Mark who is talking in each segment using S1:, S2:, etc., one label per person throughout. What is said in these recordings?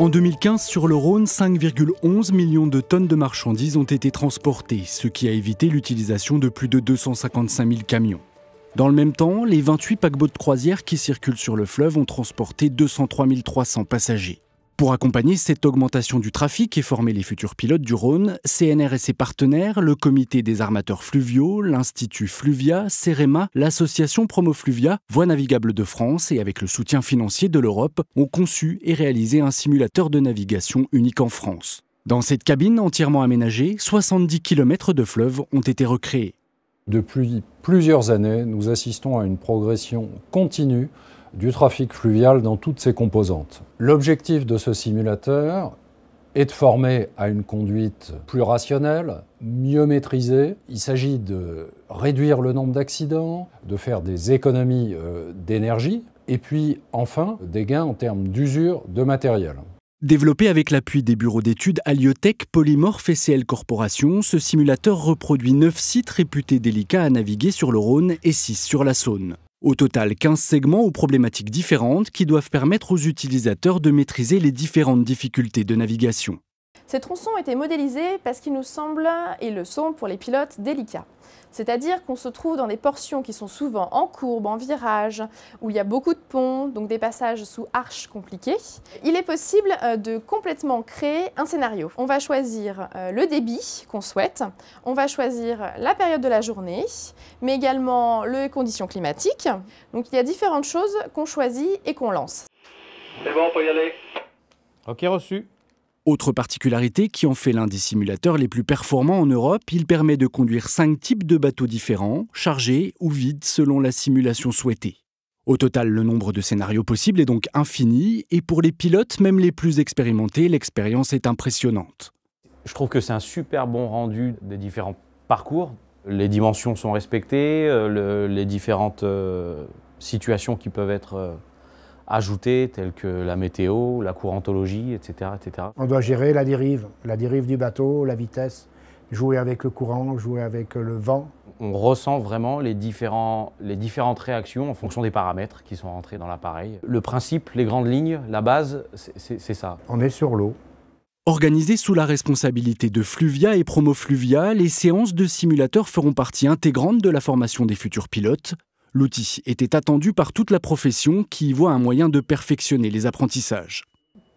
S1: En 2015, sur le Rhône, 5,11 millions de tonnes de marchandises ont été transportées, ce qui a évité l'utilisation de plus de 255 000 camions. Dans le même temps, les 28 paquebots de croisière qui circulent sur le fleuve ont transporté 203 300 passagers. Pour accompagner cette augmentation du trafic et former les futurs pilotes du Rhône, CNR et ses partenaires, le Comité des armateurs fluviaux, l'Institut Fluvia, CEREMA, l'association Promofluvia, Voies navigables de France et avec le soutien financier de l'Europe, ont conçu et réalisé un simulateur de navigation unique en France. Dans cette cabine entièrement aménagée, 70 km de fleuve ont été recréés.
S2: Depuis plusieurs années, nous assistons à une progression continue du trafic fluvial dans toutes ses composantes. L'objectif de ce simulateur est de former à une conduite plus rationnelle, mieux maîtrisée. Il s'agit de réduire le nombre d'accidents, de faire des économies d'énergie et puis enfin des gains en termes d'usure de matériel.
S1: Développé avec l'appui des bureaux d'études Aliotech, Polymorph et CL Corporation, ce simulateur reproduit 9 sites réputés délicats à naviguer sur le Rhône et 6 sur la Saône. Au total, 15 segments aux problématiques différentes qui doivent permettre aux utilisateurs de maîtriser les différentes difficultés de navigation.
S3: Ces tronçons ont été modélisés parce qu'ils nous semblent, et le sont pour les pilotes, délicats. C'est-à-dire qu'on se trouve dans des portions qui sont souvent en courbe, en virage, où il y a beaucoup de ponts, donc des passages sous arches compliqués. Il est possible de complètement créer un scénario. On va choisir le débit qu'on souhaite, on va choisir la période de la journée, mais également les conditions climatiques. Donc il y a différentes choses qu'on choisit et qu'on lance.
S4: C'est bon, on peut y aller.
S5: Ok, reçu.
S1: Autre particularité qui en fait l'un des simulateurs les plus performants en Europe, il permet de conduire 5 types de bateaux différents, chargés ou vides selon la simulation souhaitée. Au total, le nombre de scénarios possibles est donc infini et pour les pilotes, même les plus expérimentés, l'expérience est impressionnante.
S5: Je trouve que c'est un super bon rendu des différents parcours. Les dimensions sont respectées, les différentes situations qui peuvent être ajoutées, telles que la météo, la courantologie, etc., etc.
S6: On doit gérer la dérive du bateau, la vitesse, jouer avec le courant, jouer avec le vent.
S5: On ressent vraiment les différentes réactions en fonction des paramètres qui sont rentrés dans l'appareil. Le principe, les grandes lignes, la base, c'est ça.
S6: On est sur l'eau.
S1: Organisées sous la responsabilité de Fluvia et Promofluvia, les séances de simulateurs feront partie intégrante de la formation des futurs pilotes. L'outil était attendu par toute la profession qui y voit un moyen de perfectionner les apprentissages.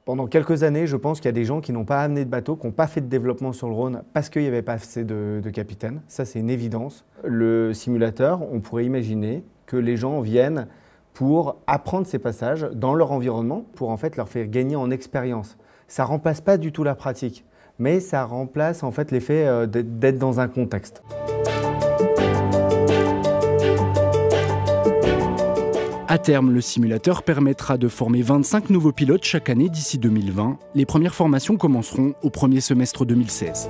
S7: Pendant quelques années, je pense qu'il y a des gens qui n'ont pas amené de bateau, qui n'ont pas fait de développement sur le Rhône parce qu'il n'y avait pas assez de capitaines. Ça, c'est une évidence. Le simulateur, on pourrait imaginer que les gens viennent pour apprendre ces passages dans leur environnement, pour en fait leur faire gagner en expérience. Ça ne remplace pas du tout la pratique, mais ça remplace en fait l'effet d'être dans un contexte.
S1: À terme, le simulateur permettra de former 25 nouveaux pilotes chaque année d'ici 2020. Les premières formations commenceront au premier semestre 2016.